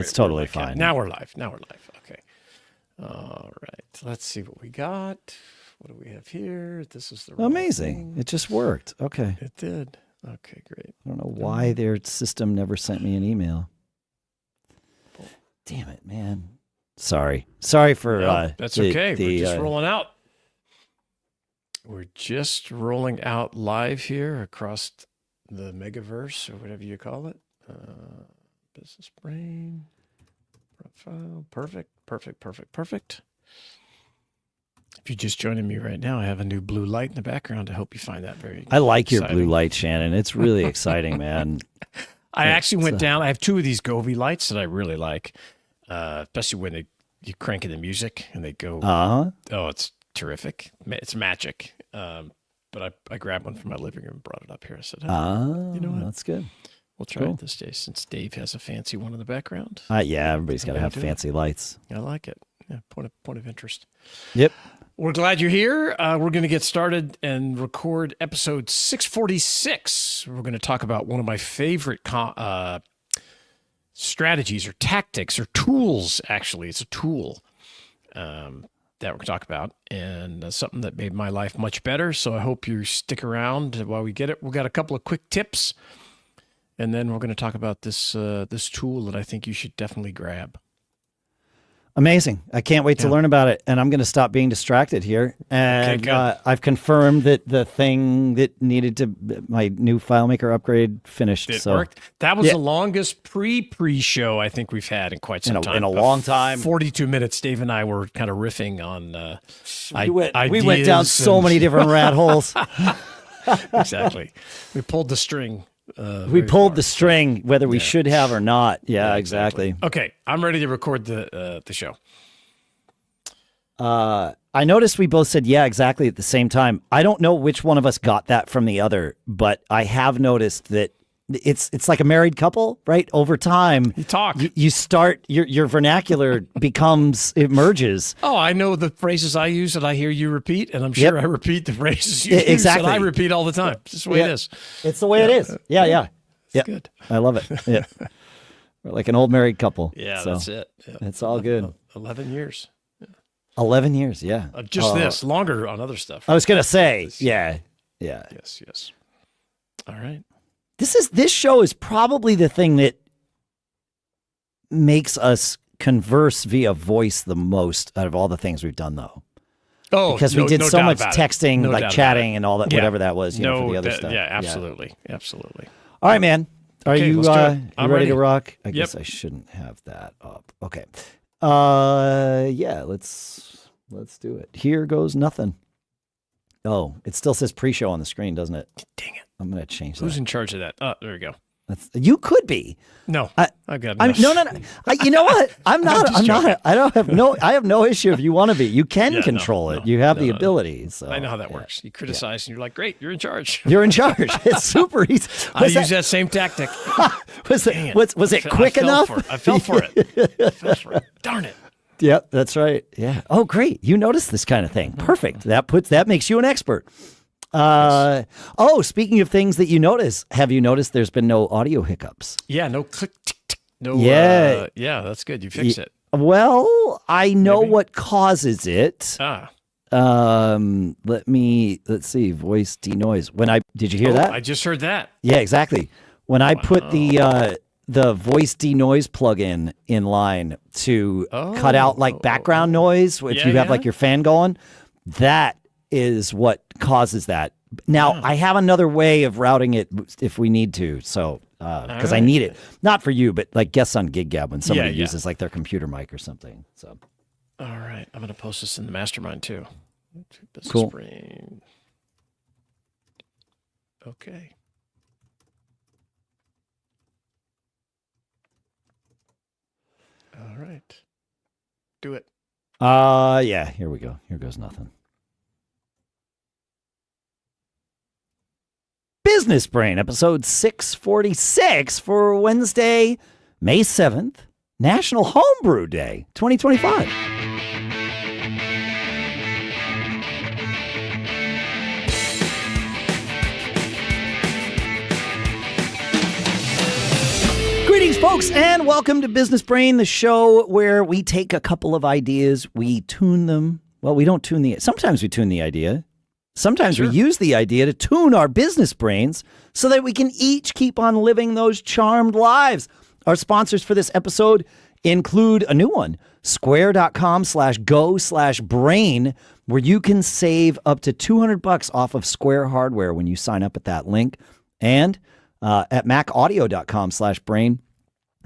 It's totally fine. Now we're live. Okay. All right. Let's see what we got. What do we have here? This is the wrong Amazing. thing. It just worked. Okay. It did. Okay, great. I don't know why their system never sent me an email. Damn it, man. Sorry for that's okay. We're just rolling out. We're just rolling out live here across the Megaverse or whatever you call it. Business Brain profile. Perfect. If you're just joining me right now, I have a new blue light in the background. I hope you find that very I like exciting. your blue light, Shannon. It's really exciting, man. I actually went down. I have two of these Govee lights that I really like, especially when you crank in the music and they go. Oh, it's terrific. It's magic. But I grabbed one from my living room and brought it up here. I said, you know what? That's good. We'll try it this day since Dave has a fancy one in the background. Yeah, everybody's got to have fancy lights. I like it. Yeah, point of interest. Yep. We're glad you're here. We're going to get started and record episode 646. We're going to talk about one of my favorite strategies or tactics or tools, actually. It's a tool that we're going to talk about, and something that made my life much better. So I hope you stick around while we get it. We've got a couple of quick tips, and then we're going to talk about this tool that I think you should definitely grab. Amazing. I can't wait to learn about it. And I'm going to stop being distracted here. And I've confirmed that the thing that needed to, my new FileMaker upgrade finished. It worked. That was the longest pre-show I think we've had in quite some time. In a long time. 42 minutes. Dave and I were kind of riffing on we went down so many different rat holes. Exactly. We pulled the string. We pulled the string, whether we should have or not. Yeah, exactly. Okay, I'm ready to record the show. I noticed we both said, yeah, exactly at the same time. I don't know which one of us got that from the other, but I have noticed that it's like a married couple, right? Over time, you talk. You start, your vernacular merges. Oh, I know the phrases I use that I hear you repeat, and I'm sure I repeat the phrases you use that I repeat all the time. It's just the way it is. It's the way it is. Yeah. It's good. I love it. Yeah. We're like an old married couple. Yeah, so that's it. Yeah. It's all good. 11 years. 11 years, yeah. This, longer on other stuff. I was going to say, yeah. Yes. All right. This show is probably the thing that makes us converse via voice the most out of all the things we've done, though. Oh, because we did so much texting, like chatting and all that, whatever that was, for the other stuff. Yeah, absolutely. All right, man. Are you ready to rock? I Yep. guess I shouldn't have that up. Okay. Yeah, let's do it. Here goes nothing. Oh, it still says pre-show on the screen, doesn't it? Dang it. I'm going to change that. Who's in charge of that? Oh, there we go. You could be. No, I've got enough. No. You know what? I'm not. I have no issue if you want to be. You can control it. You have the ability. So I know how that works. You criticize and you're like, great, you're in charge. You're in charge. It's super easy. I use that same tactic. Was it quick enough? I fell for it. Darn it. Yep, that's right. Yeah. Oh, great. You noticed this kind of thing. Perfect. That makes you an expert. Speaking of things that you notice, have you noticed there's been no audio hiccups? Yeah, no click, tick, tick, no. Yeah. That's good. You fixed it. Well, I know what causes it. Let's see. Voice denoise. Did you hear that? I just heard that. Yeah, exactly. When I put the voice denoise plugin in line to cut out like background noise, if you have like your fan going, that is what causes that. Now, I have another way of routing it if we need to. So, because I need it, not for you, but like guests on GigGab when somebody uses like their computer mic or something. So, all right, I'm going to post this in the mastermind too. Cool. Brain. Okay. All right. Do it. Yeah, here we go. Here goes nothing. Business Brain, episode 646 for Wednesday, May 7th, National Homebrew Day, 2025. folks, and welcome to Business Brain, the show where we take a couple of ideas, we tune them. Well, we don't tune sometimes we tune the idea. Sometimes we use the idea to tune our business brains so that we can each keep on living those charmed lives. Our sponsors for this episode include a new one, square.com/go/brain, where you can save up to $200 off of Square hardware when you sign up at that link. And at macaudio.com/brain,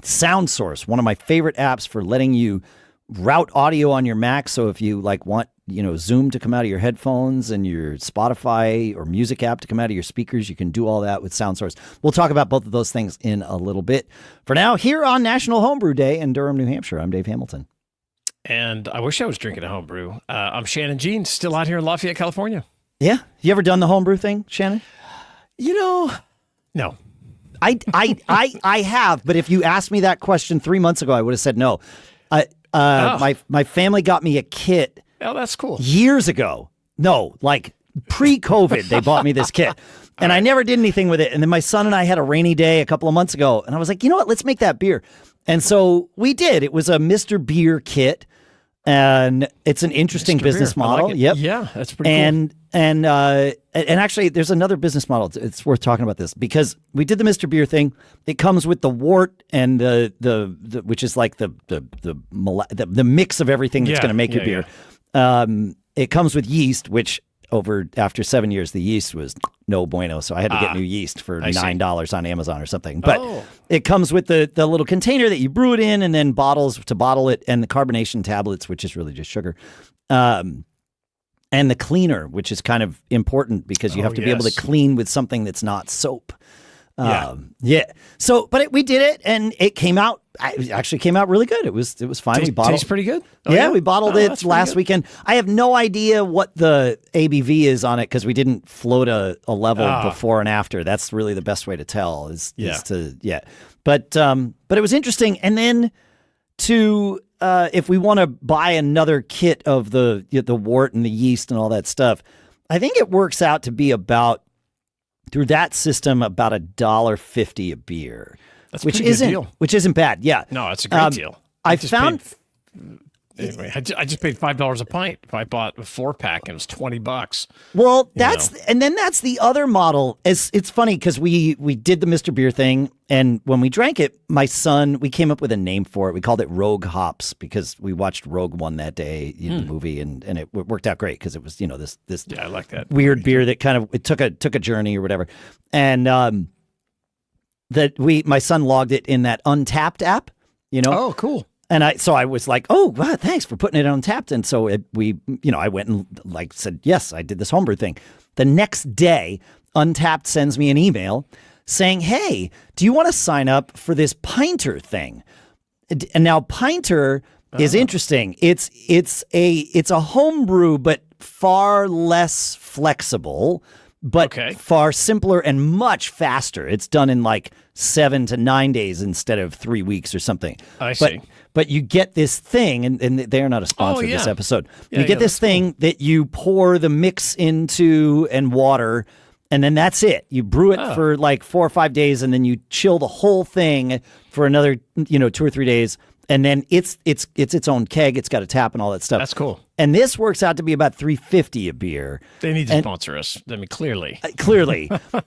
SoundSource, one of my favorite apps for letting you route audio on your Mac. So if you want, Zoom to come out of your headphones and your Spotify or music app to come out of your speakers, you can do all that with SoundSource. We'll talk about both of those things in a little bit. For now, here on National Homebrew Day in Durham, New Hampshire, I'm Dave Hamilton. And I wish I was drinking a homebrew. I'm Shannon Jean, still out here in Lafayette, California. Yeah? You ever done the homebrew thing, Shannon? No. I have, but if you asked me that question 3 months ago, I would have said no. My family got me a kit. Oh, that's cool. Years ago. No, like pre-COVID, they bought me this kit. And I never did anything with it. And then my son and I had a rainy day a couple of months ago. And I was like, you know what? Let's make that beer. And so we did. It was a Mr. Beer kit. And it's an interesting business model. Like Yep. Yeah, that's pretty cool. And actually, there's another business model. It's worth talking about this because we did the Mr. Beer thing. It comes with the wort and the which is like the mix of everything that's going to make your beer. Yeah. It comes with yeast, which after 7 years, the yeast was no bueno. So I had to get new yeast for $9 on Amazon or something. But it comes with the little container that you brew it in, and then bottles to bottle it, and the carbonation tablets, which is really just sugar. And the cleaner, which is kind of important because you have to be able to clean with something that's not soap. So, but we did it, and it came out. It actually came out really good. It was fine. We bottled. Tastes pretty good. We bottled it last weekend. I have no idea what the ABV is on it because we didn't float a level before and after. That's really the best way to tell. But it was interesting. And then if we want to buy another kit of the wort and the yeast and all that stuff, I think it works out to be about, through that system, about $1.50 a beer. That's which isn't bad. Yeah. No, it's a great deal. I just paid $5 a pint. If I bought a 4-pack, it was $20. Well, that's the other model. It's funny because we did the Mr. Beer thing, and when we drank it, my son, we came up with a name for it. We called it Rogue Hops because we watched Rogue One that day in the movie, and it worked out great because it was this I like that weird beer that kind of took a journey or whatever, and my son logged it in that Untapped app, Oh, cool. And I was like, oh, wow, thanks for putting it on Untapped. And so I went and said, yes, I did this homebrew thing. The next day, Untapped sends me an email saying, hey, do you want to sign up for this Pinter thing? And now Pinter is interesting. It's a homebrew, but far less flexible, but far simpler and much faster. It's done in 7 to 9 days instead of 3 weeks or something. I see. But you get this thing, and they are not a sponsor of this episode. You get this thing that you pour the mix into and water, and then that's it. You brew it for 4 or 5 days, and then you chill the whole thing for another 2 or 3 days. And then it's its own keg. It's got a tap and all that stuff. That's cool. And this works out to be about $3.50 a beer. They need to sponsor us. I mean, clearly.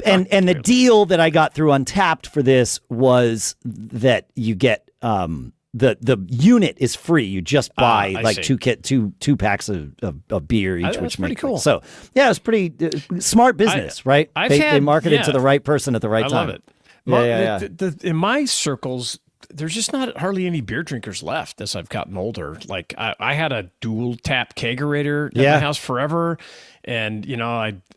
And the deal that I got through Untapped for this was that you get the unit is free. You just buy two packs of beer each, which makes cool. So yeah, it's pretty smart business, right? They market it to the right person at the right time. I love it. In my circles, there's just not hardly any beer drinkers left as I've gotten older. Like I had a dual tap kegerator at my house forever. And,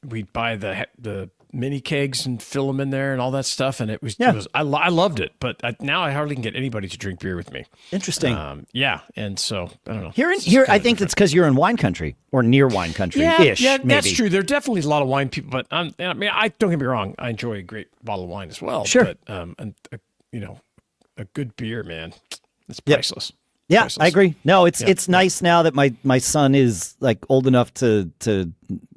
we'd buy the mini kegs and fill them in there and all that stuff. And I loved it. But now I hardly can get anybody to drink beer with me. Interesting. And so I don't know. Here, I think it's because you're in wine country or near wine country ish. Yeah, that's true. There are definitely a lot of wine people, but I don't get me wrong. I enjoy a great bottle of wine as well. Sure. But, a good beer, man, it's priceless. Yeah, priceless. I agree. No, it's nice now that my son is like old enough to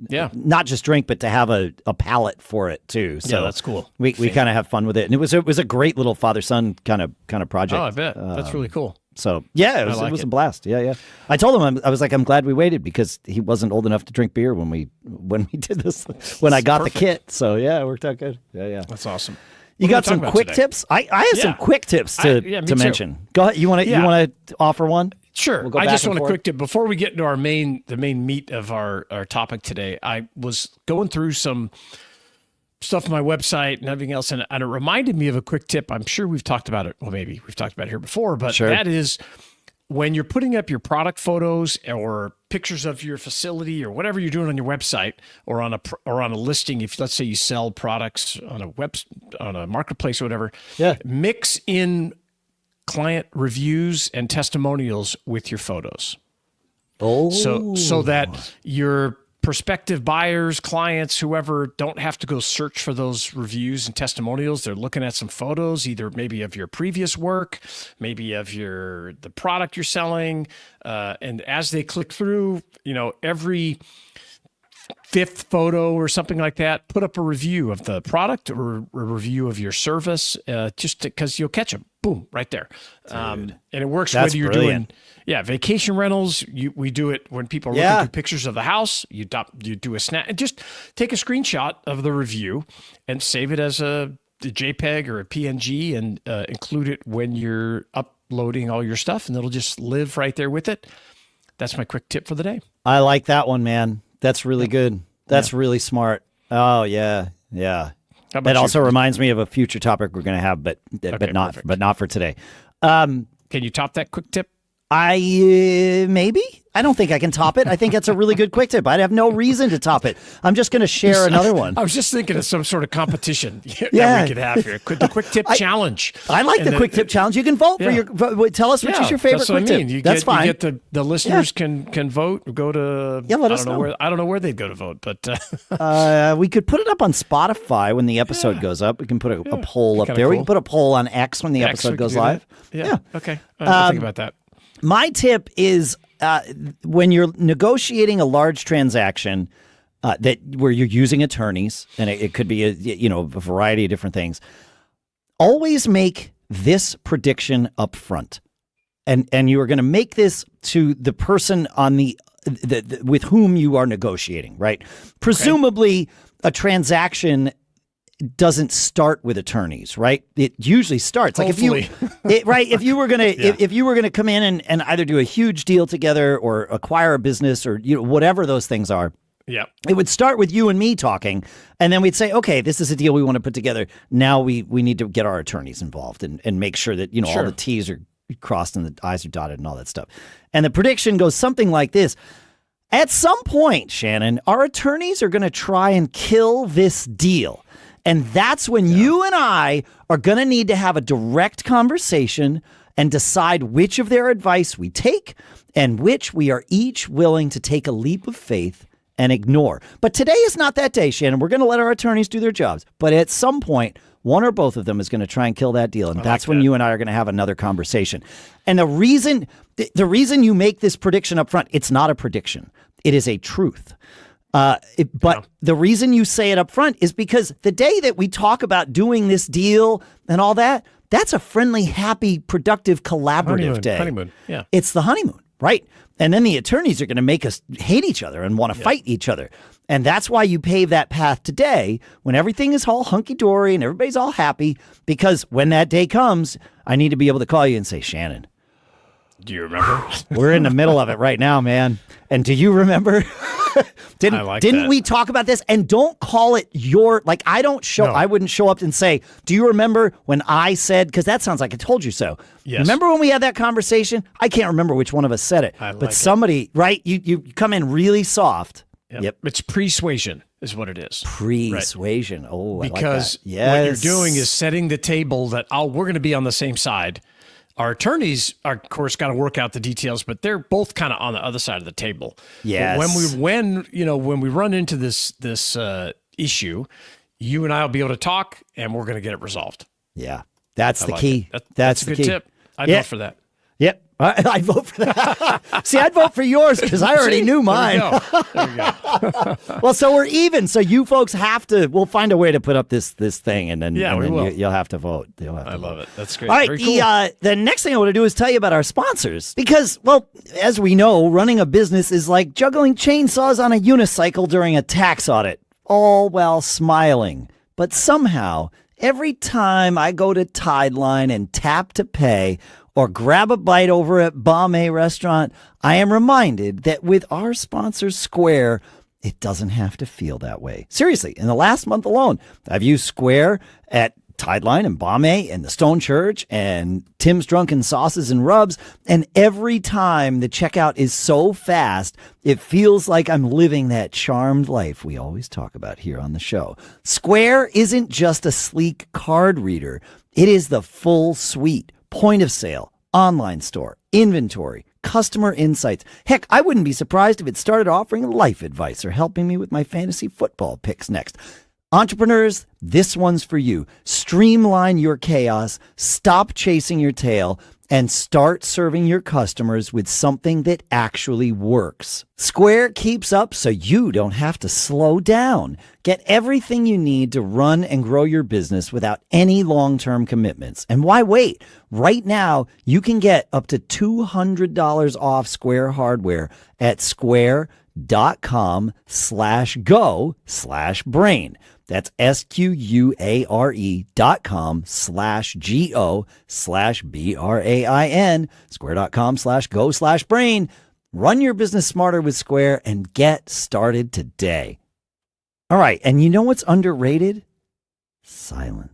not just drink, but to have a palate for it too. So that's cool. We kind of have fun with it, and it was a great little father son kind of project. Oh, I bet that's really cool. So yeah, it was a blast. Yeah. I told him I was like, I'm glad we waited because he wasn't old enough to drink beer when we did this when I got the kit. So yeah, it worked out good. Yeah. That's awesome. You got some quick tips? I have some quick tips to mention. Go ahead. You want to offer one? Sure. I just want a quick tip before we get into the main meat of our topic today. I was going through some stuff on my website and everything else, and it reminded me of a quick tip. I'm sure we've talked about it. Well, maybe we've talked about it here before, but that is when you're putting up your product photos or pictures of your facility or whatever you're doing on your website or on a listing. If let's say you sell products on a marketplace or whatever, mix in client reviews and testimonials with your photos. Oh, so that your prospective buyers, clients, whoever don't have to go search for those reviews and testimonials. They're looking at some photos, either maybe of your previous work, maybe of the product you're selling. And as they click through, every fifth photo or something like that, put up a review of the product or a review of your service, just because you'll catch them. Boom, right there. And it works whether you're doing vacation rentals. We do it when people are looking through pictures of the house. You do a snap and just take a screenshot of the review and save it as a JPEG or a PNG and include it when you're uploading all your stuff, and it'll just live right there with it. That's my quick tip for the day. I like that one, man. That's really good. That's really smart. Oh yeah. That also reminds me of a future topic we're going to have, but not for today. Can you top that quick tip? Maybe. I don't think I can top it. I think that's a really good quick tip. I'd have no reason to top it. I'm just going to share another one. I was just thinking of some sort of competition that we could have here. The quick tip challenge. I like the quick tip challenge. You can vote for your. Tell us which is your favorite quick tip. That's fine. You get the listeners can vote. Go to. Let us know. I don't know where they'd go to vote, but we could put it up on Spotify when the episode goes up. We can put a poll up there. Cool. We can put a poll on X when the episode goes live. Yeah. Okay. I'll think about that. My tip is when you're negotiating a large transaction where you're using attorneys, and it could be a variety of different things, always make this prediction up front. And you are going to make this to the person on the with whom you are negotiating, right? Presumably a transaction doesn't start with attorneys, right? It usually starts Hopefully. If you were gonna come in and either do a huge deal together or acquire a business or whatever those things are. Yeah, it would start with you and me talking, and then we'd say, okay, this is a deal we want to put together. Now we need to get our attorneys involved and make sure that all the T's are crossed and the I's are dotted and all that stuff. And the prediction goes something like this. At some point, Shannon, our attorneys are going to try and kill this deal. And that's when you and I are going to need to have a direct conversation and decide which of their advice we take and which we are each willing to take a leap of faith and ignore. But today is not that day, Shannon. We're going to let our attorneys do their jobs. But at some point, one or both of them is going to try and kill that deal. And that's when you and I are going to have another conversation. And the reason you make this prediction up front, it's not a prediction. It is a truth. But the reason you say it up front is because the day that we talk about doing this deal and all that, that's a friendly, happy, productive, collaborative day. Honeymoon, yeah. It's the honeymoon, right? And then the attorneys are going to make us hate each other and want to fight each other. And that's why you pave that path today when everything is all hunky-dory and everybody's all happy, because when that day comes, I need to be able to call you and say, Shannon, do you remember? We're in the middle of it right now, man. And do you remember? Didn't we talk about this? And don't call it I wouldn't show up and say, do you remember when I said, because that sounds like I told you so. Yes. Remember when we had that conversation? I can't remember which one of us said it. But somebody, right? You come in really soft. Yep. It's persuasion is what it is. Persuasion. Right. Oh, I because like that. Yes. What you're doing is setting the table that we're going to be on the same side. Our attorneys are, of course, got to work out the details, but they're both kind of on the other side of the table. Yes. But when we run into this issue, you and I will be able to talk, and we're going to get it resolved. Yeah, that's the key. That's a good key. tip. I'd vote for that. Yep. I'd vote for that. See, I'd vote for yours because I already knew mine. There we go. Well, so we're even. So you folks have to. We'll find a way to put up this thing, and then we will. You'll have to vote. I love it. That's great. All right. Very cool. The next thing I want to do is tell you about our sponsors because, well, as we know, running a business is like juggling chainsaws on a unicycle during a tax audit, all while smiling. But somehow, every time I go to Tideline and tap to pay, or grab a bite over at Bomay Restaurant, I am reminded that with our sponsor Square, it doesn't have to feel that way. Seriously, in the last month alone, I've used Square at Tideline and Bomay and the Stone Church and Tim's Drunken Sauces and Rubs, and every time the checkout is so fast, it feels like I'm living that charmed life we always talk about here on the show. Square isn't just a sleek card reader. It is the full suite. Point of sale, online store, inventory, customer insights. Heck, I wouldn't be surprised if it started offering life advice or helping me with my fantasy football picks next. Entrepreneurs, this one's for you. Streamline your chaos, stop chasing your tail, and start serving your customers with something that actually works. Square keeps up so you don't have to slow down. Get everything you need to run and grow your business without any long-term commitments. And why wait? Right now, you can get up to $200 off Square hardware at square.com/go/brain. That's SQUARE.com/GO/BRAIN, square.com/go/brain. Run your business smarter with Square and get started today. All right. And you know what's underrated? Silence.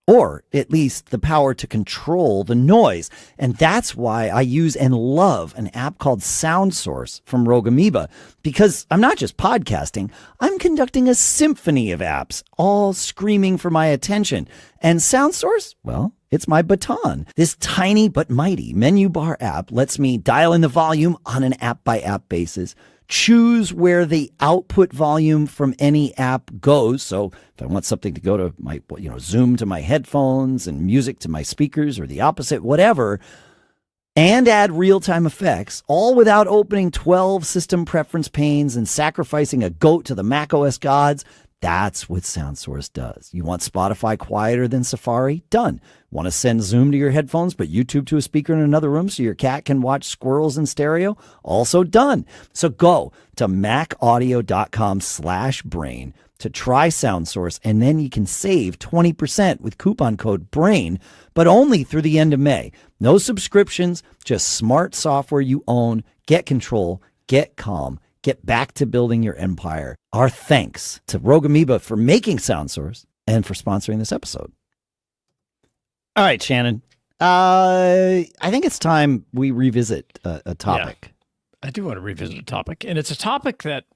Or at least the power to control the noise. And that's why I use and love an app called Sound Source from Rogue Amoeba, because I'm not just podcasting, I'm conducting a symphony of apps, all screaming for my attention. And Sound Source, well, it's my baton. This tiny but mighty menu bar app lets me dial in the volume on an app-by-app basis, choose where the output volume from any app goes. So if I want something to go to my, Zoom to my headphones and music to my speakers or the opposite, whatever, and add real-time effects, all without opening 12 system preference panes and sacrificing a goat to the macOS gods. That's what SoundSource does. You want Spotify quieter than Safari? Done. Want to send Zoom to your headphones but YouTube to a speaker in another room so your cat can watch squirrels in stereo? Also done. So go to macaudio.com/brain to try SoundSource, and then you can save 20% with coupon code BRAIN, but only through the end of May. No subscriptions, just smart software you own. Get control, get calm. Get back to building your empire. Our thanks to Rogue Amoeba for making SoundSource and for sponsoring this episode. All right, Shannon. I think it's time we revisit a topic. Yeah, I do want to revisit a topic, and it's a topic that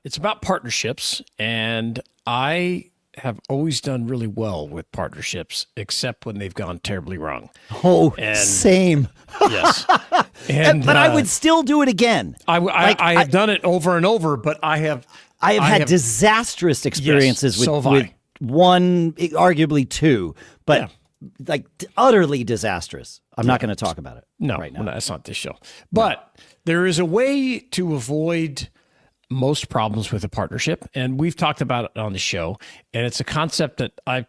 it's about partnerships, and I have always done really well with partnerships, except when they've gone terribly wrong. Oh, same. Yes. But I would still do it again. I have done it over and over, but I have had disastrous experiences with one, arguably two, but utterly disastrous. I'm not going to talk about it right now. No, that's not this show. But there is a way to avoid most problems with a partnership, and we've talked about it on the show, and it's a concept that I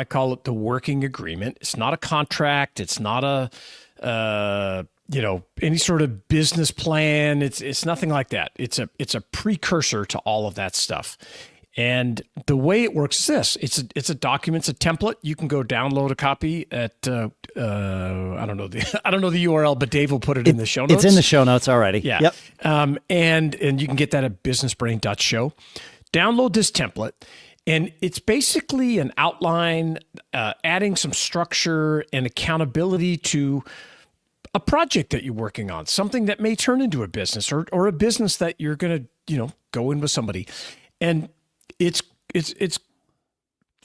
call it the working agreement. It's not a contract. It's not a any sort of business plan. It's nothing like that. It's a precursor to all of that stuff. And the way it works is this: it's a document, it's a template. You can go download a copy at I don't know the URL, but Dave will put it in the show notes. It's in the show notes already. Yeah. Yep. And you can get that at businessbrain.show. Download this template, and it's basically an outline, adding some structure and accountability to a project that you're working on, something that may turn into a business or a business that you're going to, go in with somebody. And it's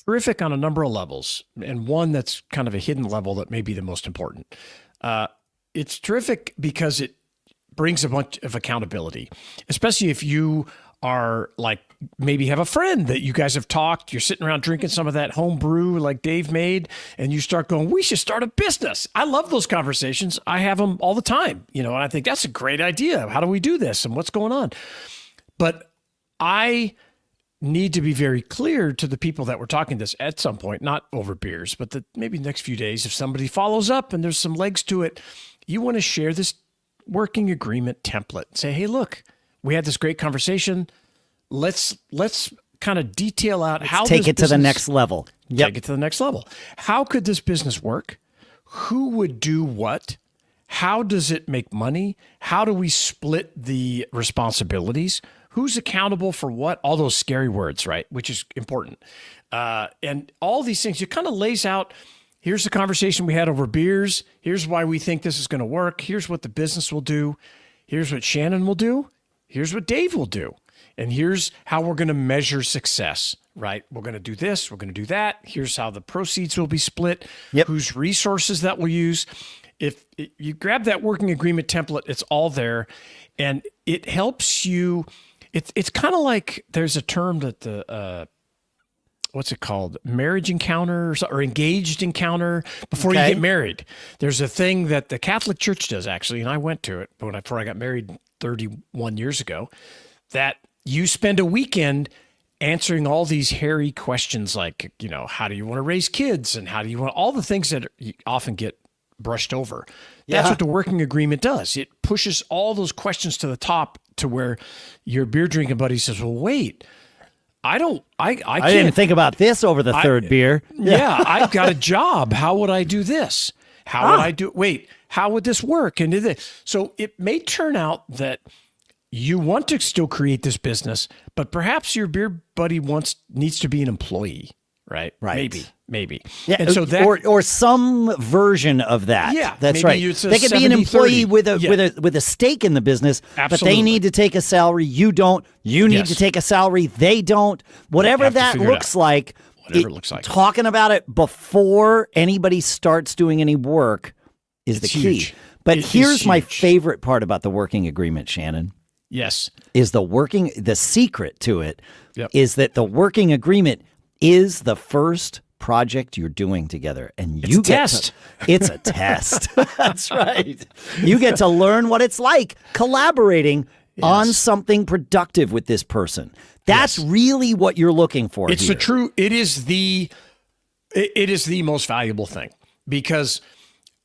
terrific on a number of levels, and one that's kind of a hidden level that may be the most important. It's terrific because it brings a bunch of accountability, especially if you are like, maybe have a friend that you guys have talked, you're sitting around drinking some of that home brew like Dave made, and you start going, we should start a business. I love those conversations. I have them all the time, and I think that's a great idea. How do we do this and what's going on? But I need to be very clear to the people that we're talking to this at some point, not over beers, but maybe the next few days, if somebody follows up and there's some legs to it, you want to share this working agreement template. Say, hey, look, we had this great conversation. Let's kind of detail out how take it to the next level. Take it to the next level. How could this business work? Who would do what? How does it make money? How do we split the responsibilities? Who's accountable for what? All those scary words, right? Which is important. And all these things, it kind of lays out, here's the conversation we had over beers. Here's why we think this is going to work. Here's what the business will do. Here's what Shannon will do. Here's what Dave will do. And here's how we're going to measure success, right? We're going to do this. We're going to do that. Here's how the proceeds will be split. Whose resources that we'll use. If you grab that working agreement template, it's all there. And it helps you. It's kind of like there's a term that the what's it called? Marriage encounter or engaged encounter before you get married. There's a thing that the Catholic Church does, actually, and I went to it before I got married 31 years ago, that you spend a weekend answering all these hairy questions like, how do you want to raise kids? And how do you want all the things that you often get brushed over. That's what the working agreement does. It pushes all those questions to the top to where your beer drinking buddy says, well, wait, I didn't think about this over the third beer. Yeah, I've got a job. How would I do this? How would I do? Wait, how would this work? And so it may turn out that you want to still create this business, but perhaps your beer buddy needs to be an employee, right? Maybe. Yeah, and so that, or some version of that. Yeah, that's right. They could be an employee with a stake in the business, but they need to take a salary. You don't. You need to take a salary. They don't. Whatever that looks like. Whatever it looks like. Talking about it before anybody starts doing any work is the key. Huge. But here's my favorite part about the working agreement, Shannon. Yes. Is the secret to it is that the working agreement is the first project you're doing together, and you it's a test. That's right. You get to learn what it's like collaborating on something productive with this person. That's really what you're looking for. It is the most valuable thing, because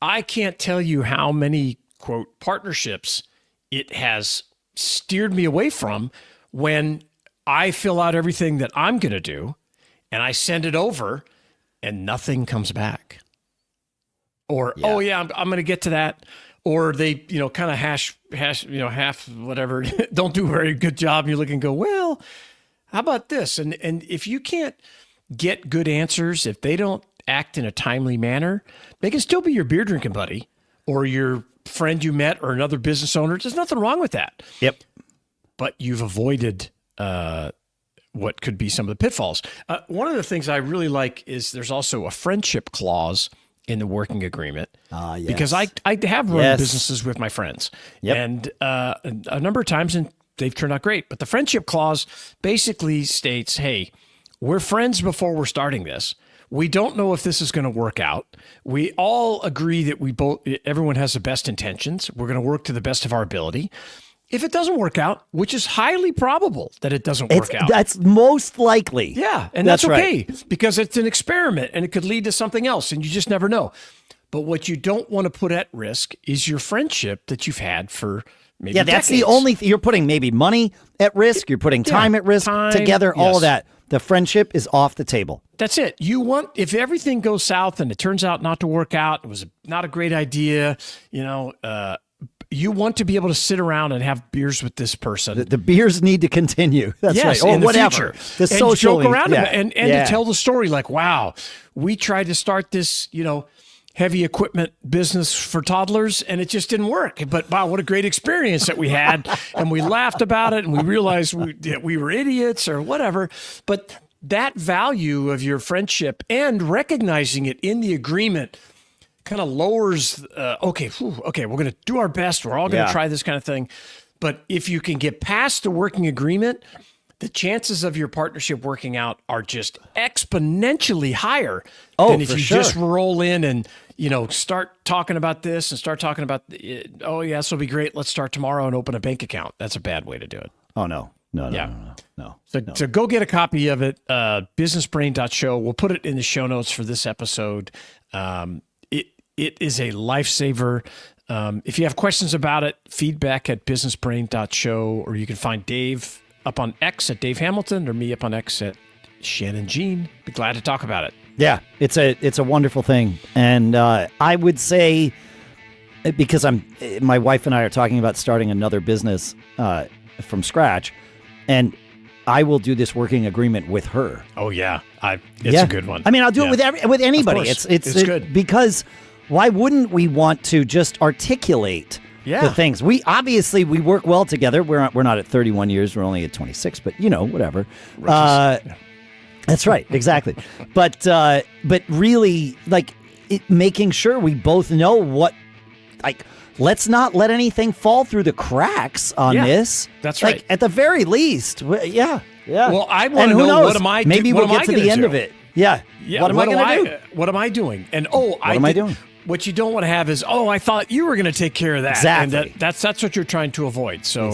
I can't tell you how many quote partnerships it has steered me away from when I fill out everything that I'm going to do and I send it over and nothing comes back. Or, I'm going to get to that. Or they, kind of hash, half whatever, don't do a very good job. And you look and go, well, how about this? And if you can't get good answers, if they don't act in a timely manner, they can still be your beer drinking buddy or your friend you met or another business owner. There's nothing wrong with that. Yep. But you've avoided what could be some of the pitfalls. One of the things I really like is there's also a friendship clause in the working agreement. Yes. Because I have run businesses with my friends. Yep. And a number of times, and they've turned out great. But the friendship clause basically states, hey, we're friends before we're starting this. We don't know if this is going to work out. We all agree that everyone has the best intentions. We're going to work to the best of our ability. If it doesn't work out, which is highly probable that it doesn't work out. That's most likely. Yeah, and that's okay, right. Because it's an experiment and it could lead to something else, and you just never know. But what you don't want to put at risk is your friendship that you've had for maybe that's decades. the only thing. You're putting maybe money at risk. You're putting time at risk together, all of that. The friendship is off the table. That's it. If everything goes south and it turns out not to work out, it was not a great idea, you want to be able to sit around and have beers with this person. The beers need to continue. That's right. Or whatever. The social, joke around and to tell the story like, wow, we tried to start this, heavy equipment business for toddlers and it just didn't work. But wow, what a great experience that we had. And we laughed about it and we realized we were idiots or whatever. But that value of your friendship and recognizing it in the agreement kind of lowers, we're going to do our best. We're all going to try this kind of thing. But if you can get past the working agreement, the chances of your partnership working out are just exponentially higher than if you just roll in and, start talking about this and start talking about, oh, yeah, this will be great. Let's start tomorrow and open a bank account. That's a bad way to do it. Oh, no. No. So go get a copy of it, businessbrain.show. We'll put it in the show notes for this episode. It is a lifesaver. If you have questions about it, feedback at businessbrain.show, or you can find Dave up on X at Dave Hamilton or me up on X at Shannon Jean. Be glad to talk about it. Yeah, it's a wonderful thing. And I would say, because my wife and I are talking about starting another business from scratch, and I will do this working agreement with her. Oh, yeah. It's a good one. I mean, I'll do it with anybody. It's good. Because why wouldn't we want to just articulate the things? We work well together. We're not at 31 years. We're only at 26, but whatever. That's right. Exactly. But really, making sure we both know what, let's not let anything fall through the cracks on this. That's right. At the very least. Yeah. Well, I want to know, what am I doing? Maybe we'll get to the end of it. Yeah. What am I going to do? What am I doing? And what am I doing? What you don't want to have is, I thought you were going to take care of that. Exactly. And that's what you're trying to avoid. So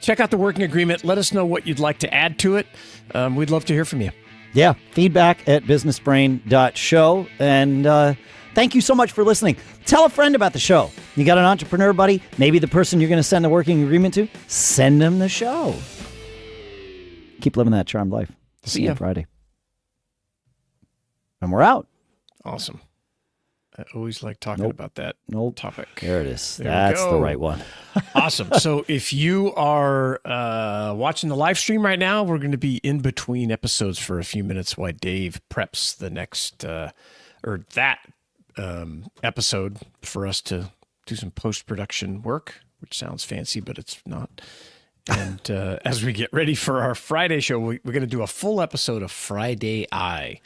check out the working agreement. Let us know what you'd like to add to it. We'd love to hear from you. Yeah. Feedback at businessbrain.show. And thank you so much for listening. Tell a friend about the show. You got an entrepreneur buddy? Maybe the person you're going to send the working agreement to? Send them the show. Keep living that charmed life. See you on Friday. And we're out. Awesome. I always like talking about that topic. There it is. That's the right one. Awesome. So if you are watching the live stream right now, we're going to be in between episodes for a few minutes while Dave preps the next episode for us to do some post-production work, which sounds fancy, but it's not. And as we get ready for our Friday show, we're going to do a full episode of Friday Eye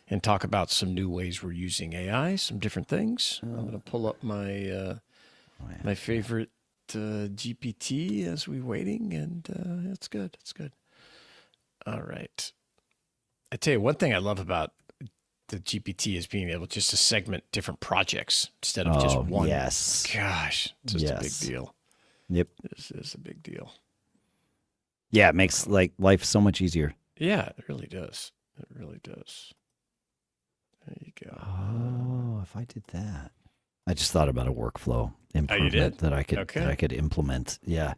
and talk about some new ways we're using AI, some different things. I'm going to pull up my my favorite GPT as we're waiting, and it's good. It's good. All right. I tell you, one thing I love about the GPT is being able just to segment different projects instead of just one. Yes. Gosh, it's just a big deal. Yep. This is a big deal. Yeah, it makes life so much easier. Yeah, it really does. It really does. There you go. Oh, if I did that. I just thought about a workflow improvement that I could implement. Yeah.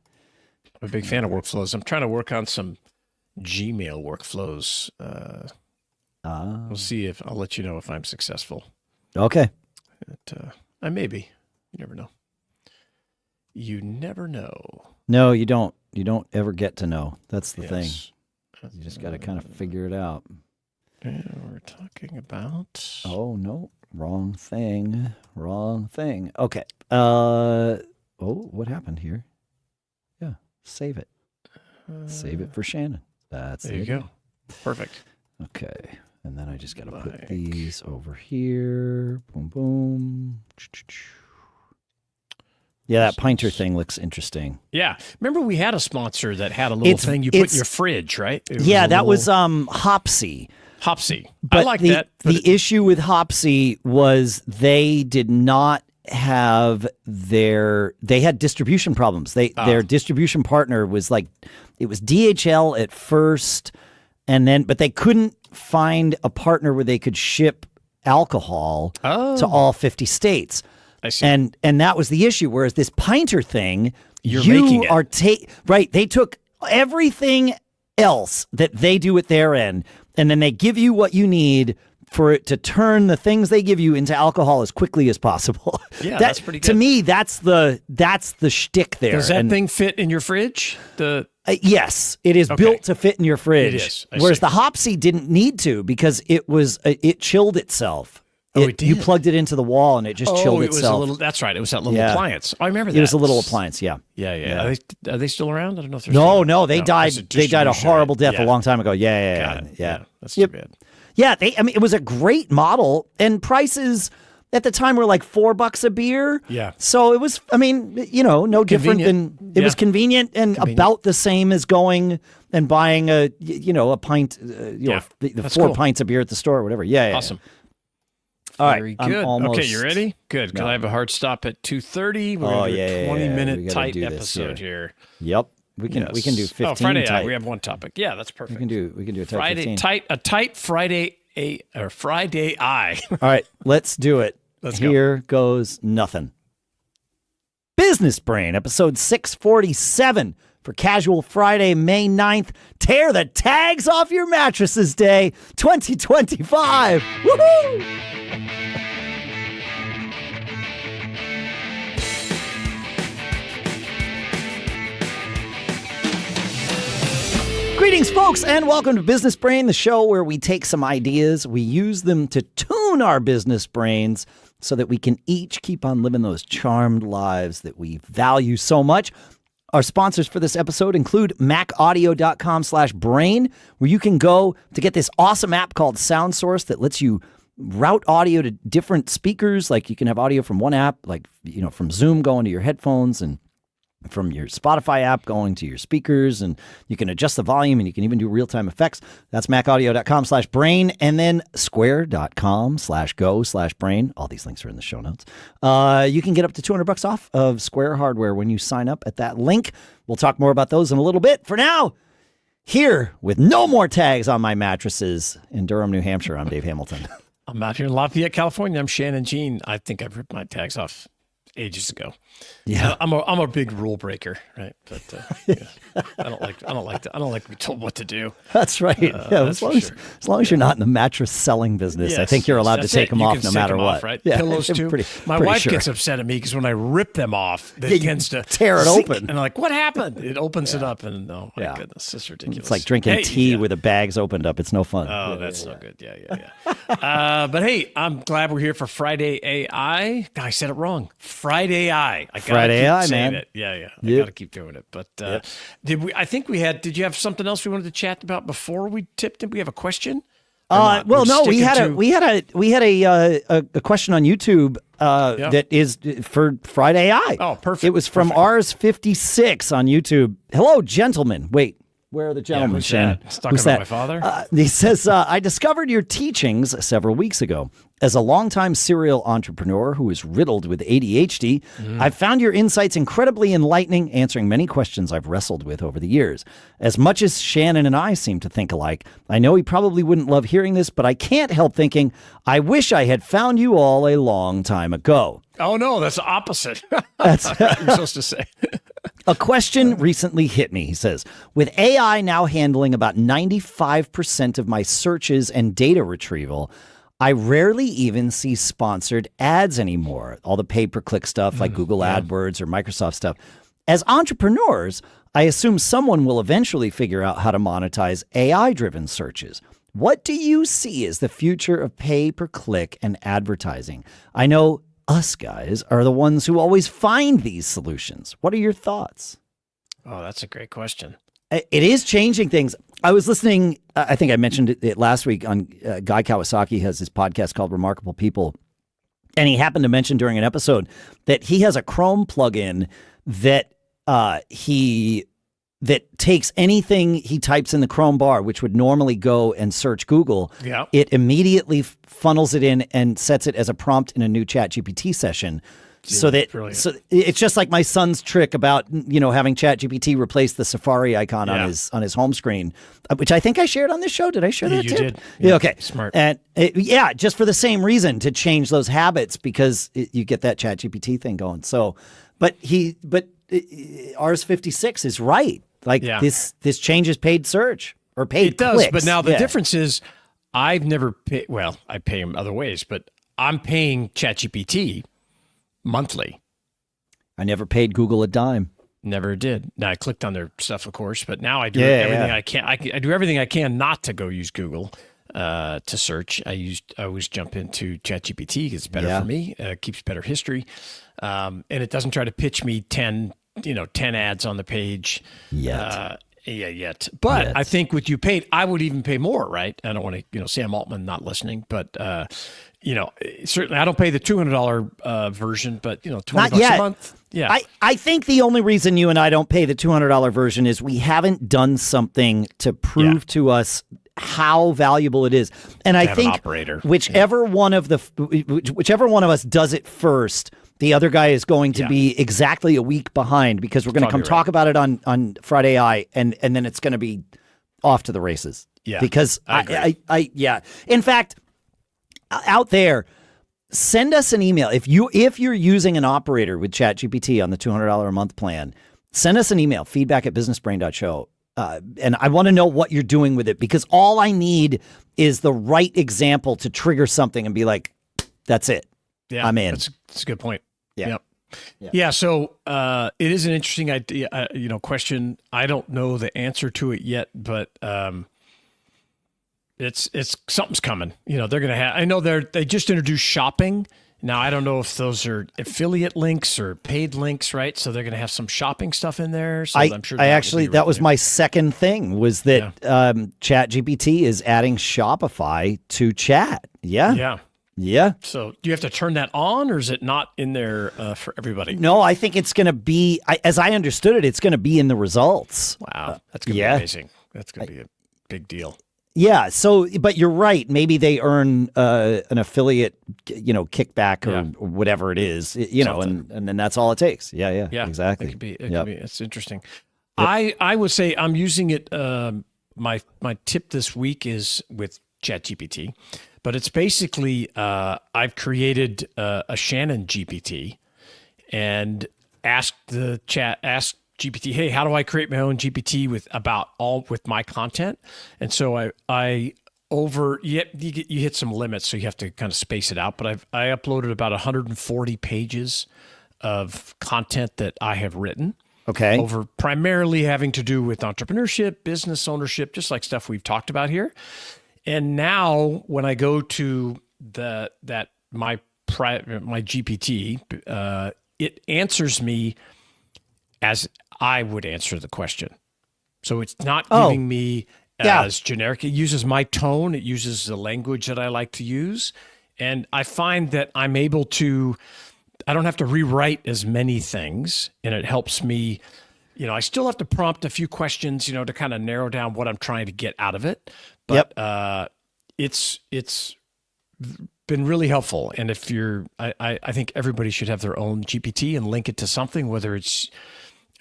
I'm a big fan of workflows. I'm trying to work on some Gmail workflows. We'll see if I'll let you know if I'm successful. Okay. I may be. You never know. You never know. No, you don't. You don't ever get to know. That's the thing. You just got to kind of figure it out. And we're talking about... Oh, no. Wrong thing. Okay. What happened here? Yeah. Save it. Save it for Shannon. There you go. Perfect. Okay. And then I just got to put these over here. Boom, boom. Yeah, that Pinter thing looks interesting. Yeah. Remember we had a sponsor that had a little thing you put in your fridge, right? That was Hopsy. I like that. The issue with Hopsy was they did not have they had distribution problems. Their distribution partner was it was DHL at first, but they couldn't find a partner where they could ship alcohol to all 50 states. I see. And that was the issue. Whereas this Pinter thing, making it. Right. They took everything else that they do at their end, and then they give you what you need for it to turn the things they give you into alcohol as quickly as possible. Yeah, that's pretty good. To me, that's the shtick there. Does that thing fit in your fridge? Yes, it is built to fit in your fridge. It is. Whereas the Hopsy didn't need to because it chilled itself. It did. You plugged it into the wall and it just chilled itself. That's right. It was that little appliance. I remember that. It was a little appliance. Yeah. Yeah. Are they still around? I don't know if they're No. They died. They died a horrible death a long time ago. Yeah. That's too bad. Yeah. It was a great model, and prices. at the time were like $4 a beer. Yeah. So it was, I mean, no different than it was convenient and about the same as going and buying a pint, the 4 pints of beer at the store or whatever. Yeah. Awesome. All right. Very good. Okay, you ready? Good. Because I have a hard stop at 2:30. We're going to do a 20-minute tight episode here. Yep. We can do 15. Oh, Friday tight. we have one topic. Yeah, that's perfect. We can do a tight Friday 15. a tight Friday Friday eye. All right, let's do it. Here goes nothing. Business Brain, episode 647 for Casual Friday, May 9th. Tear the tags off your mattresses day 2025. Woohoo! Greetings, folks, and welcome to Business Brain, the show where we take some ideas, we use them to tune our business brains so that we can each keep on living those charmed lives that we value so much. Our sponsors for this episode include macaudio.com/brain, where you can go to get this awesome app called SoundSource that lets you route audio to different speakers. Like you can have audio from one app, like, from Zoom going to your headphones and from your Spotify app going to your speakers, and you can adjust the volume and you can even do real-time effects. That's macaudio.com/brain, and then square.com/go/brain. All these links are in the show notes. You can get up to $200 off of Square hardware when you sign up at that link. We'll talk more about those in a little bit. For now, here with no more tags on my mattresses in Durham, New Hampshire, I'm Dave Hamilton. I'm out here in Lafayette, California. I'm Shannon Jean. I think I've ripped my tags off ages ago. Yeah, I'm a big rule breaker, right? But I don't like to be told what to do. That's right. As long as you're not in the mattress selling business, yes, I think you're allowed to take them off no matter what. Right? Yeah, pillows too. My wife gets upset at me because when I rip them off, it tends to tear it open. And I'm like, what happened? It opens it up, and oh my goodness, it's ridiculous. It's like drinking tea with the bags opened up. It's no fun. Oh, that's no good. Yeah. But hey, I'm glad we're here for Friday AI. I said it wrong. Friday AI. Friday AI, man. It. Yeah. I got to keep doing it. But did you have something else we wanted to chat about before we tipped? Did we have a question? Well, no, we had a question on YouTube that is for Friday AI. Oh, perfect. It was from Rs56 on YouTube. Hello, gentlemen. Wait. Where are the gentlemen, Shannon? Talking about my father? He says, I discovered your teachings several weeks ago. As a longtime serial entrepreneur who is riddled with ADHD, I've found your insights incredibly enlightening, answering many questions I've wrestled with over the years. As much as Shannon and I seem to think alike, I know he probably wouldn't love hearing this, but I can't help thinking, I wish I had found you all a long time ago. Oh, no, that's the opposite. That's what you're supposed to say. A question recently hit me, he says. With AI now handling about 95% of my searches and data retrieval, I rarely even see sponsored ads anymore. All the pay-per-click stuff like Google AdWords or Microsoft stuff. As entrepreneurs, I assume someone will eventually figure out how to monetize AI-driven searches. What do you see as the future of pay-per-click and advertising? I know us guys are the ones who always find these solutions. What are your thoughts? Oh, that's a great question. It is changing things. I was listening, I think I mentioned it last week on Guy Kawasaki has this podcast called Remarkable People. And he happened to mention during an episode that he has a Chrome plugin that that takes anything he types in the Chrome bar, which would normally go and search Google. Yeah. It immediately funnels it in and sets it as a prompt in a new ChatGPT session. So it's just like my son's trick about, having ChatGPT replace the Safari icon on his home screen, which I think I shared on this show. Did I share that you tip? did. Yeah, okay. Smart. And just for the same reason, to change those habits, because you get that ChatGPT thing going. So, but Rs56 is right. Like this changes paid search or paid It does, clicks. but now the difference is I've never paid, well, I pay him other ways, but I'm paying ChatGPT monthly. I never paid Google a dime. Never did. Now I clicked on their stuff, of course, but now I do everything I can. I do everything I can not to go use Google to search. I always jump into ChatGPT because it's better for me. Keeps better history, and it doesn't try to pitch me 10 ads on the page yet. But I think with you paid, I would even pay more, right? I don't want to, Sam Altman not listening, but certainly I don't pay the $200 version, but $20 Not yet. a month. Yeah. I think the only reason you and I don't pay the $200 version is we haven't done something to prove to us how valuable it is. And I think whichever one of us does it first, the other guy is going to be exactly a week behind, because we're going to come talk about it on Friday Eye, and then it's going to be off to the races. Yeah. Because I in fact, out there, send us an email. If you're using an operator with ChatGPT on the $200 a month plan, send us an email, feedback@businessbrain.show. And I want to know what you're doing with it, because all I need is the right example to trigger something and be like, that's it. Yeah, I'm in. That's a good point. Yeah. Yep. Yeah. So it is an interesting idea, question. I don't know the answer to it yet, but it's something's coming. They're going to have. I know they just introduced shopping. Now, I don't know if those are affiliate links or paid links, right? So they're going to have some shopping stuff in there. So I'm sure that was my second thing, was that ChatGPT is adding Shopify to chat. Yeah. Yeah. Yeah. So do you have to turn that on, or is it not in there for everybody? No, I think it's going to be, as I understood it, it's going to be in the results. Wow. That's going to be amazing. That's going to be a big deal. Yeah. So, but you're right. Maybe they earn an affiliate, kickback or whatever it is, and then that's all it takes. Yeah. Exactly. It could be. It's interesting. Yep. I would say I'm using it. My tip this week is with ChatGPT, but it's basically I've created a Shannon GPT and asked GPT, hey, how do I create my own GPT with my content? And so you hit some limits, so you have to kind of space it out. But I uploaded about 140 pages of content that I have written. Okay. Over primarily having to do with entrepreneurship, business ownership, just like stuff we've talked about here. And now when I go to my GPT, it answers me as I would answer the question. So it's not giving me as generic. It uses my tone. It uses the language that I like to use. And I find that I don't have to rewrite as many things, and it helps me. I still have to prompt a few questions, to kind of narrow down what I'm trying to get out of it. But it's been really helpful. And if I think everybody should have their own GPT and link it to something, whether it's,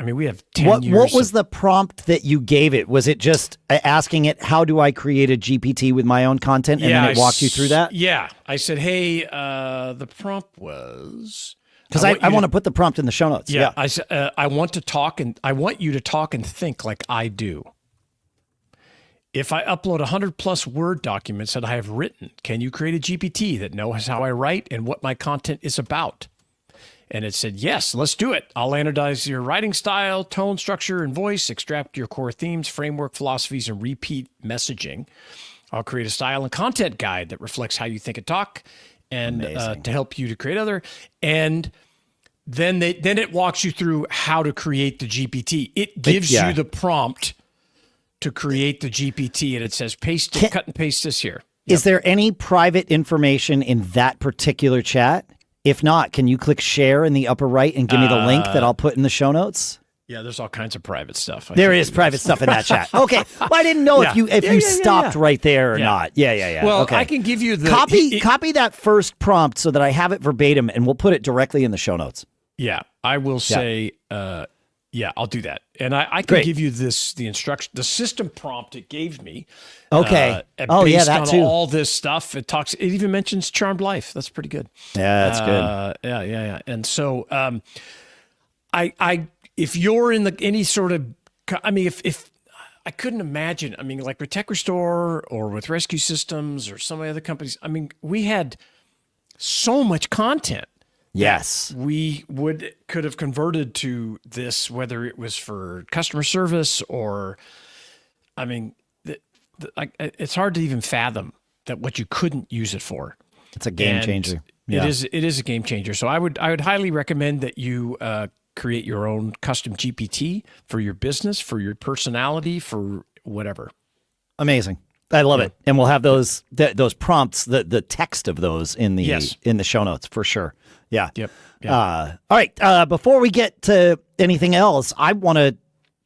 we have 10 years. What was the prompt that you gave it? Was it just asking it, how do I create a GPT with my own content? And then it walked you through that? Yeah. I said, hey, the prompt was... Because I want to put the prompt in the show notes. Yeah. I said, I want you to talk and think like I do. If I upload 100+ Word documents that I have written, can you create a GPT that knows how I write and what my content is about? And it said, yes, let's do it. I'll analyze your writing style, tone, structure, and voice, extract your core themes, framework, philosophies, and repeat messaging. I'll create a style and content guide that reflects how you think and talk, and to help you to create other. And then it walks you through how to create the GPT. It gives you the prompt to create the GPT, and it says cut and paste this here. Is there any private information in that particular chat? If not, can you click share in the upper right and give me the link that I'll put in the show notes? Yeah, there's all kinds of private stuff. There is private stuff in that chat. Okay. Well, I didn't know if you stopped right there or not. Yeah. Well, okay. I can give you the... Copy that first prompt so that I have it verbatim, and we'll put it directly in the show notes. Yeah, I will say... I'll do that. And I can give you the instruction, the system prompt it gave me. Okay. Based that on too. all this stuff. It even mentions Charmed Life. That's pretty good. Yeah, that's good. Yeah. And so if you're in any sort of, if I couldn't imagine, like with Tech Restore or with Rescue Systems or some of the other companies, we had so much content. Yes, we could have converted to this, whether it was for customer service or, it's hard to even fathom that what you couldn't use it for. It's a game changer. Yeah. It is a game changer. So I would highly recommend that you create your own custom GPT for your business, for your personality, for whatever. Amazing. I love it. And we'll have those prompts, the text of those in the show notes for sure. Yeah. Yep. All right. Before we get to anything else, I want to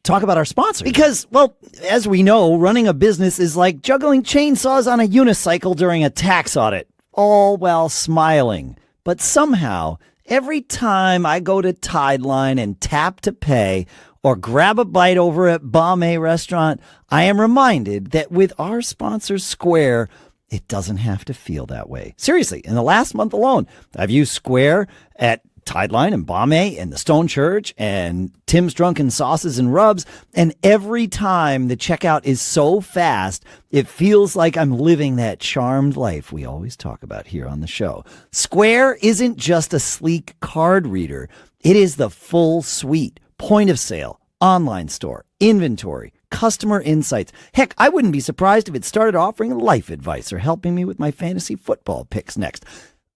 talk about our sponsor. Because, well, as we know, running a business is like juggling chainsaws on a unicycle during a tax audit, all while smiling. But somehow, every time I go to Tideline and tap to pay or grab a bite over at Bomay Restaurant, I am reminded that with our sponsor, Square, it doesn't have to feel that way. Seriously, in the last month alone, I've used Square at Tideline and Bomay and the Stone Church and Tim's Drunken Sauces and Rubs, and every time the checkout is so fast, it feels like I'm living that charmed life we always talk about here on the show. Square isn't just a sleek card reader. It is the full suite. Point of sale, online store, inventory, customer insights. Heck, I wouldn't be surprised if it started offering life advice or helping me with my fantasy football picks next.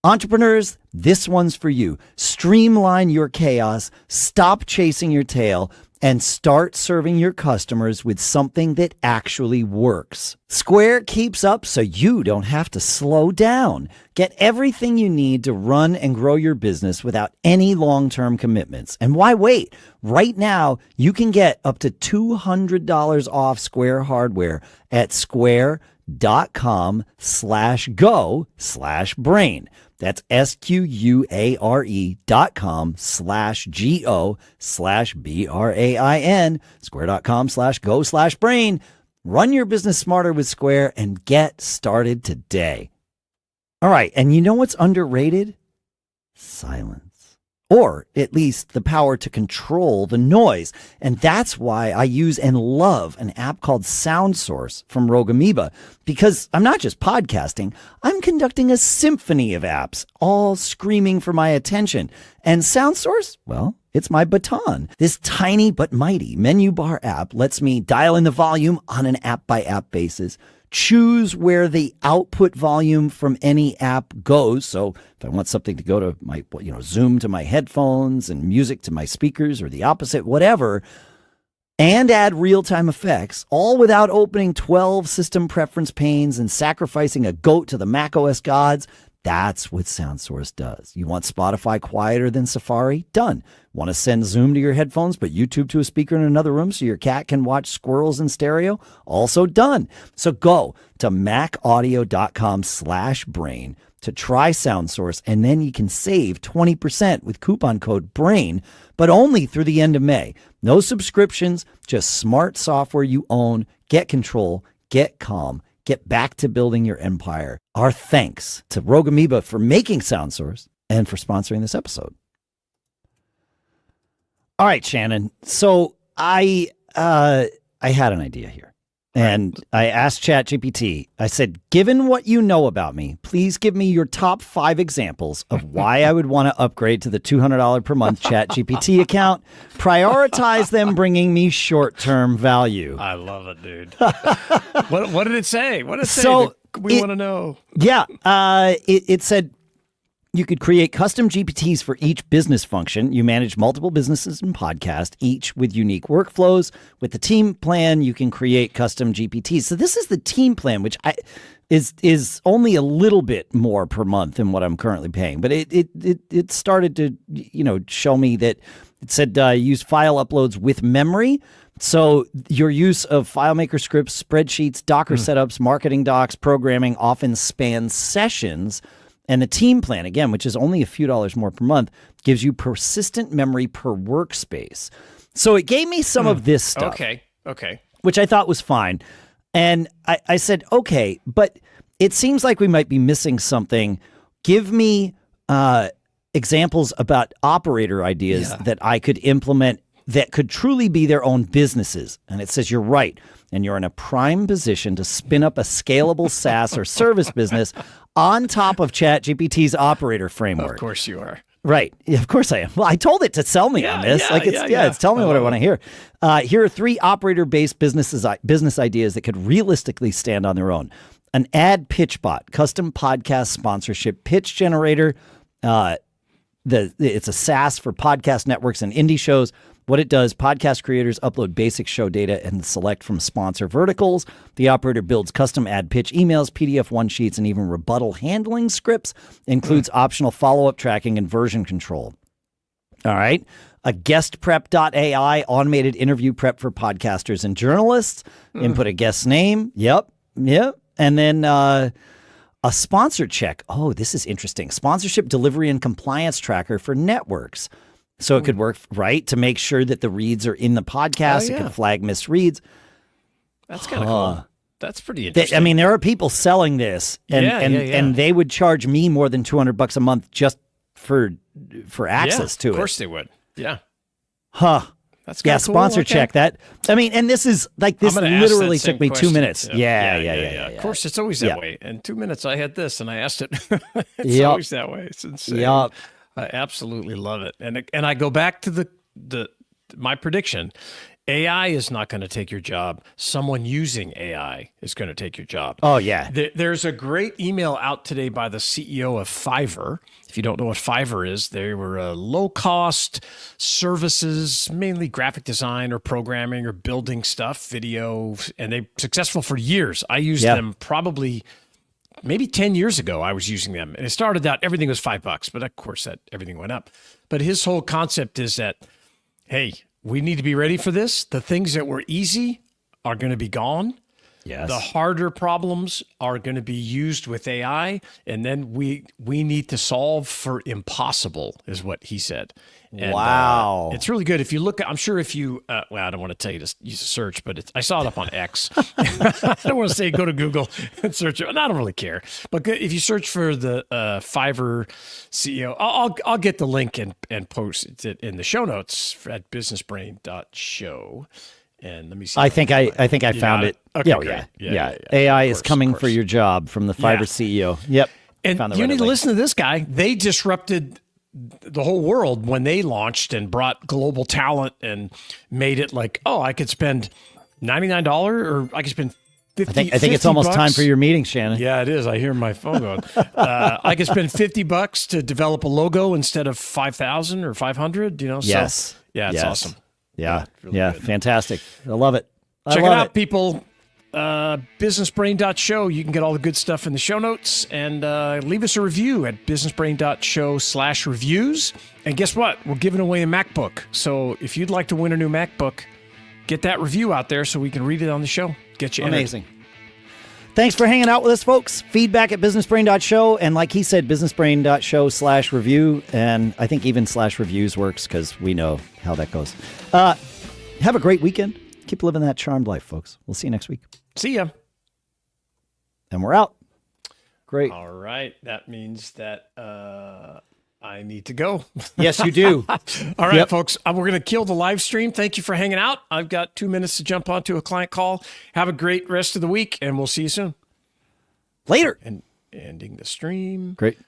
Entrepreneurs, this one's for you. Streamline your chaos, stop chasing your tail, and start serving your customers with something that actually works. Square keeps up so you don't have to slow down. Get everything you need to run and grow your business without any long-term commitments. And why wait? Right now, you can get up to $200 off Square hardware at square.com/go/brain. That's SQUARE.com/GO/BRAIN, square.com/go/brain. Run your business smarter with Square and get started today. All right. And you know what's underrated? Silence. Or at least the power to control the noise. And that's why I use and love an app called SoundSource from Rogue Amoeba, because I'm not just podcasting, I'm conducting a symphony of apps, all screaming for my attention. And SoundSource, well, it's my baton. This tiny but mighty menu bar app lets me dial in the volume on an app-by-app basis, choose where the output volume from any app goes. So if I want something to go to my, Zoom to my headphones and music to my speakers or the opposite, whatever, and add real-time effects, all without opening 12 system preference panes and sacrificing a goat to the macOS gods. That's what SoundSource does. You want Spotify quieter than Safari? Done. Want to send Zoom to your headphones but YouTube to a speaker in another room so your cat can watch squirrels in stereo? Also done. So go to macaudio.com/brain to try SoundSource, and then you can save 20% with coupon code BRAIN, but only through the end of May. No subscriptions, just smart software you own. Get control, get calm. Get back to building your empire. Our thanks to Rogue Amoeba for making SoundSource and for sponsoring this episode. All right, Shannon. So I had an idea here. And I asked ChatGPT, I said, given what you know about me, please give me your top 5 examples of why I would want to upgrade to the $200 per month ChatGPT account. Prioritize them bringing me short-term value. I love it, dude. What did it say? What did it say? We want to know. Yeah. It said, you could create custom GPTs for each business function. You manage multiple businesses and podcasts, each with unique workflows. With the team plan, you can create custom GPTs. So this is the team plan, which is only a little bit more per month than what I'm currently paying. But it started to show me that it said use file uploads with memory. So your use of FileMaker scripts, spreadsheets, Docker setups, marketing docs, programming often spans sessions. And the team plan, again, which is only a few dollars more per month, gives you persistent memory per workspace. So it gave me some of this stuff. Okay. Which I thought was fine. And I said, okay, but it seems like we might be missing something. Give me examples about operator ideas that I could implement that could truly be their own businesses. And it says, you're right. And you're in a prime position to spin up a scalable SaaS or service business on top of ChatGPT's operator framework. Of course you are. Right. Yeah, of course I am. Well, I told it to sell me on this. It's telling me what I want to hear. Here are 3 operator-based business ideas that could realistically stand on their own. An ad pitch bot, custom podcast sponsorship pitch generator. It's a SaaS for podcast networks and indie shows. what it does, podcast creators upload basic show data and select from sponsor verticals. The operator builds custom ad pitch emails, PDF one-sheets, and even rebuttal handling scripts. Includes optional follow-up tracking and version control. All right. A guestprep.ai, automated interview prep for podcasters and journalists. Input a guest's name. Yep. And then a sponsor check. Oh, this is interesting. Sponsorship delivery and compliance tracker for networks. So it could work, right, to make sure that the reads are in the podcast. It could flag misreads. That's kind of cool. That's pretty interesting. I mean, there are people selling this, and they would charge me more than $200 a month just for access to it. Of course they would. Yeah. Huh. That's cool. Sponsor check that. I mean, and this is like, this literally took me 2 minutes. Yeah. Of course, it's always that way. In 2 minutes, I had this, and I asked it. It's always that way. It's insane. Yep. I absolutely love it. And I go back to my prediction. AI is not going to take your job. Someone using AI is going to take your job. Oh, yeah. There's a great email out today by the CEO of Fiverr. If you don't know what Fiverr is, they were low-cost services, mainly graphic design or programming or building stuff, video, and they're successful for years. I used them probably maybe 10 years ago. I was using them. And it started out, everything was $5, but of course everything went up. But his whole concept is that, hey, we need to be ready for this. The things that were easy are going to be gone. Yes. The harder problems are going to be used with AI, and then we need to solve for impossible, is what he said. And, wow. It's really good. If you look, I'm sure if you, well, I don't want to tell you to use a search, but I saw it up on X. I don't want to say go to Google and search it. And I don't really care. But if you search for the Fiverr CEO, I'll get the link and post it in the show notes at businessbrain.show. And let me see. I think I found it. Okay, yeah. AI is coming for your job from the Fiverr CEO. Yep. And you need to listen to this guy. They disrupted the whole world when they launched and brought global talent and made it like, oh, I could spend $99 or I could spend $50. I think it's almost time for your meeting, Shannon. Yeah, it is. I hear my phone going. I could spend $50 to develop a logo instead of 5,000 or 500. You know. Yes. So, yeah, it's awesome. Yeah. Really good. Fantastic. I love it. Check it out, people. Businessbrain.show. You can get all the good stuff in the show notes, and leave us a review at businessbrain.show/reviews. And guess what? We're giving away a MacBook. So if you'd like to win a new MacBook, get that review out there so we can read it on the show. Get you amazing. Thanks for hanging out with us, folks. Feedback at businessbrain.show. And like he said, businessbrain.show/review. And I think even /reviews works because we know how that goes. Have a great weekend. Keep living that charmed life, folks. We'll see you next week. See ya. And we're out. Great. All right. That means that I need to go. Yes, you do. All right, folks. We're going to kill the live stream. Thank you for hanging out. I've got 2 minutes to jump onto a client call. Have a great rest of the week, and we'll see you soon. Later. And ending the stream. Great.